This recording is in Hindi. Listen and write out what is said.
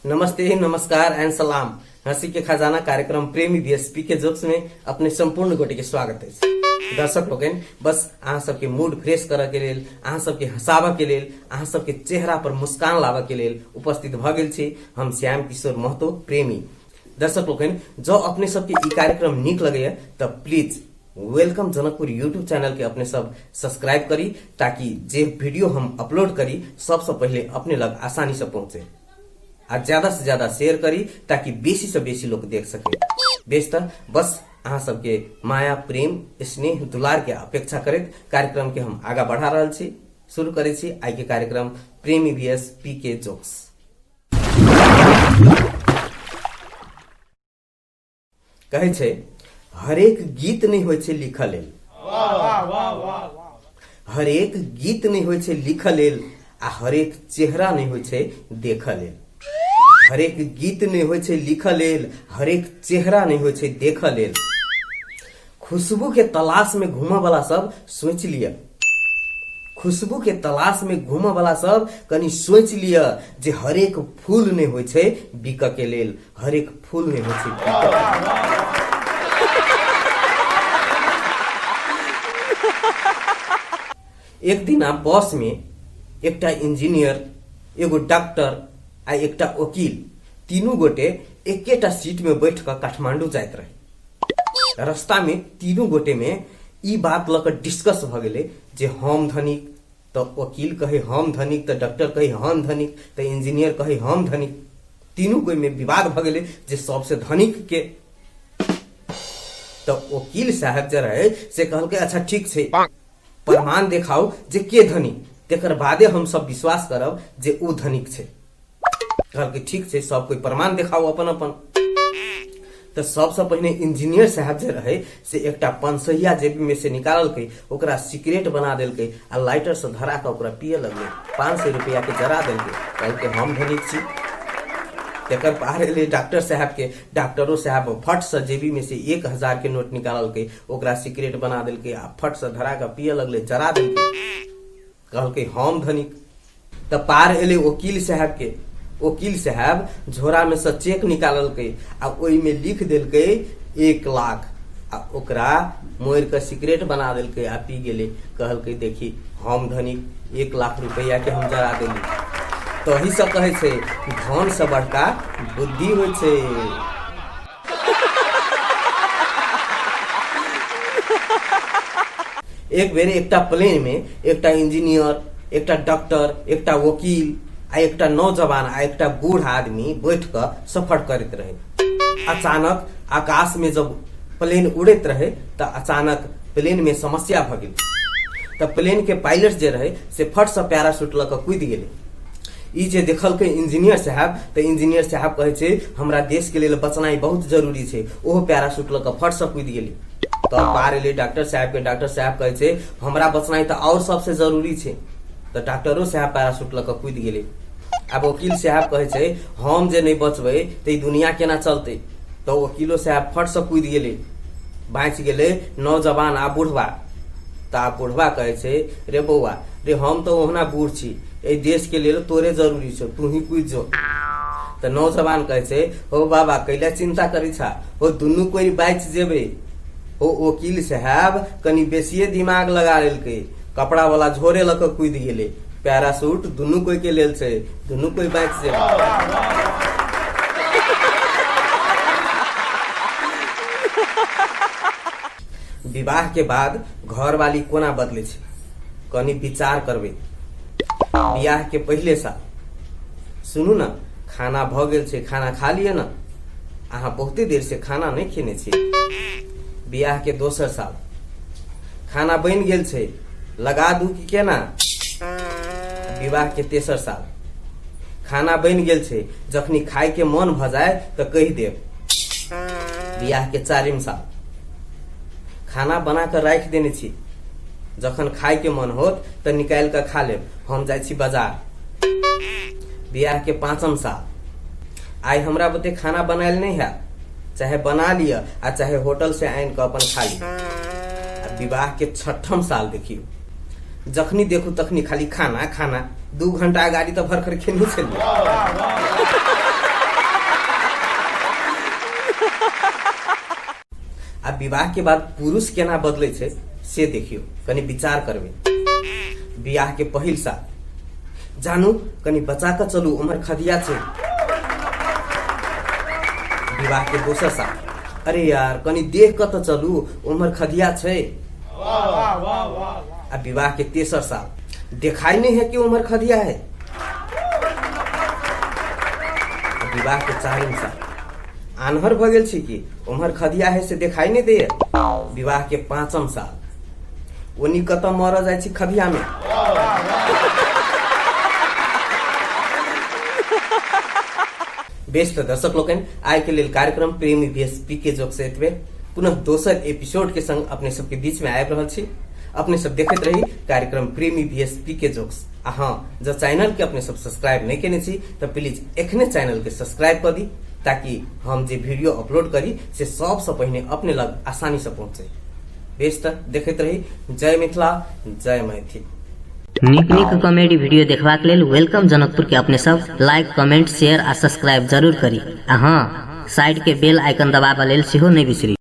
नमस्ते, नमस्कार एंड सलाम। हंसी के खजाना कार्यक्रम प्रेमी बीएसपी के जोक्स में अपने संपूर्ण गोटे के स्वागत है। दर्शक लोग बस अहाँ सबके मूड फ्रेश करे के लेल, अहाँ सबके हंसाबे के लेल, अहाँ सबके चेहरा पर मुस्कान लावे के लेल उपस्थित भ गेल छी हम श्याम किशोर महतो प्रेमी। दर्शक लोग जो अपने सबके ई कार्यक्रम नीक लगे तो please welcome Janakpur YouTube channel के अपने सब सब्सक्राइब करी, ताकि जे वीडियो हम अपलोड करी सबसे पहले अपने लग आसानी से पहुंचे। आ ज्यादा से ज्यादा शेयर करी ताकि बेसी से बेसी लोग देख सके। बेस्तर बस अहाँ सबके माया प्रेम स्नेह दुलार के अपेक्षा करत कार्यक्रम के हम आगा बढ़ा रहल छी। शुरू करे छी आई के कार्यक्रम प्रेमी बीएसपी के जोक्स। कहे छे हरेक गीत नहीं होय छे लिखल लेल, हरेक गीत नहीं होय छे लिखल लेल, आ हरेक चेहरा नहीं होय छे देखल लेल। हरेक गीत नहीं होय छे लिखल लेल, हरेक चेहरा नहीं होय छे देखल लेल। खुशबू के तलाश में घूमे वाला सब सोच लिया, खुशबू के तलाश में घूमे वाला सब कनी सोच लिया जे हरेक फूल नहीं होय छे बिक के लेल, हरेक फूल नहीं होय छे बिक के लेल। एक दिन बस में एकटा इंजीनियर, एगो डॉक्टर आ एकटा वकील तीनों गोटे एकेटा सीट में बैठ कर काठमांडू जाइत रहे। रास्ता में तीनों गोटे में ई बात लकर डिस्कस भ गेले जे हम धनिक तो वकील कहे हम धनिक, तो डॉक्टर कहे हम धनिक, तो इंजीनियर कहे हम धनिक। तीनों कोई में विवाद भ गेले जे सबसे धनिक के। तो वकील साहब जे रहे से कहलके अच्छा ठीक छे, प्रमाण देखाओ जे के धनिक, तेकर बादे हम सब विश्वास करब जे ऊ धनिक छे। कहलके ठीक छे, सब कोई प्रमाण देखाओ अपन अपन। तो सबसे पहले इंजीनियर साहब जे रहे से एकटा पंसहिया जेब में से निकाललके, ओकरा सिगरेट बना देलके आ लाइटर से धरा के ओकरा पिए लगले। 500 रुपया के जरा देलके, कहलके हम धनिक छी। तेकर पार एले डॉक्टर साहब के। डॉक्टरो साहब फट से जेबी में से 1000 के नोट निकाललके, ओकरा सिगरेट बना देलके आ फट से धरा के पिए लगले, जरा देलके, कहलके हम धनिक। तो पार एले वकील साहब के। वकील साहब झोरा में से चेक निकाललके आ ओई में लिख देलके 1 लाख, आ ओकरा मोर के सिगरेट बना देलके आ पी गेले। कहलके देखी हम धनिक, 1 लाख रुपया के हम जरा देली। तो ही सब कहे छे धन से बड़का बुद्धि होय छे। एक बेर एकटा प्लेन में एकटा इंजीनियर, एकटा डॉक्टर, एकटा वकील आ एकटा नौजवान आ एकटा बूढ़ आदमी बैठ कर सफर करते रहे। अचानक आकाश में जब प्लेन उड़त रहे तो अचानक प्लेन में समस्या भ गेल। तो प्लेन के पायलट जे रहे से फट से पैराशूट लऽ कऽ कूद गेले। ई जे देखलकै इंजीनियर साहब, तो इंजीनियर साहब कहे छे हमरा देश के लिए बचनाई बहुत जरूरी छे। ओहो पैराशूट लऽ कऽ फट से कूद गेले। तो पार एले डॉक्टर साहब के। डॉक्टर साहब कहे छे हमरा बचनाई तो और सबसे जरूरी छे। तो डॉक्टरो साहब पैराशूट लऽ कऽ कूद गेले। अब वकील साहब कहे छे हम जे नहीं बचबे तो दुनिया केना चलते। तो वकीलो साहब फट से कूद गेले, बाँच गेले नौजवान आ बुढ़वा। तो बुढ़वा कहे छे रे बौआ रे हम तो ओहना बूढ़ छी, ए देश के लिए तोरे जरूरी छो, तू ही कूद जो। तो नौजवान कहे छे हो बाबा कैला चिंता करी छा, हो दुनू कोई बाँच जेबे। हो वकील साहब कनी बेसिए दिमाग लगा लेलके, कपड़ा वाला झोरे लऽ कऽ कूद गेले। पैराशूट दुनू कोई के लेल छे, दुनू कोई बाँच जेबे। विवाह के बाद घर वाली कोना बदले छे कनी विचार करबे। बियाह के पहले साल सुनू ना, खाना भ गेल छे, खाना खा लिए ना। अहाँ बहुते देर से खाना नहीं खेने छी। बियाह के दोसर साल खाना बन गेल छे, लगा दू कि केना। विवाह के तेसर साल खाना बन गेल छे, जखनी खाए के मन भ जाए तो कह देब। बियाह के 4म साल खाना बना कर राख देने छी, जखन खाए के मन होत तो निकाल कर खा लेब, हम जाय छी बाजार। बियाह के 5म साल आई हमरा बते खाना बनायल नहीं है, चाहे बना लिया आ चाहे होटल से आन के अपन खा लिया। विवाह के 6ठम साल देखियो, जखनी देखू तखनी खाली खाना खाना, 2 घंटा अगाडि त भर्खर खेल्नु छलियो। आ विवाह के बाद पुरुष केना बदले छे से देखियो, कनी विचार करबे। विवाह के पहिल साल जानू कनी बचा के चलू, उमर खदिया छे। विवाह के दोसर साल अरे यार कनी देख के तो चलू, उमर खदिया छे। आ विवाह के तेसर साल दिखाई नहीं है कि उमर खदिया है। विवाह के चारिम साल आन्हर भ गेल छी कि उमर खदिया है से दिखाई नहीं दे। विवाह के 5म साल ओनी कत मर जाय छी खदिया में। बेस्ट दर्शक लोकन, आय के लेल कार्यक्रम प्रेमी VSP के जोक से एतबे पुनः दोसर एपिसोड के संग अपने सबके बीच में आबि रहल छी। अपने सब देखते रही कार्यक्रम प्रेमी VSP के जोक्स। आ हाँ, जो चैनल के अपने सब सब्सक्राइब नहीं केने छी तो प्लीज एखने चैनल के सब्सक्राइब कर दी, ताकि हम जे वीडियो अपलोड करी से सबसे पहले अपने लग आसानी से पहुंचे। बेस्ट देखते रही। जय मिथिला, जय मैथिल। नीक नीक कॉमेडी वीडियो देखबाक लेल वेलकम जनकपुर के अपने सब लाइक कमेंट शेयर आ सब्सक्राइब जरूर करी। आ हाँ, साइड के बेल आइकन दबाबा लेल सेहो नहीं बिसरी।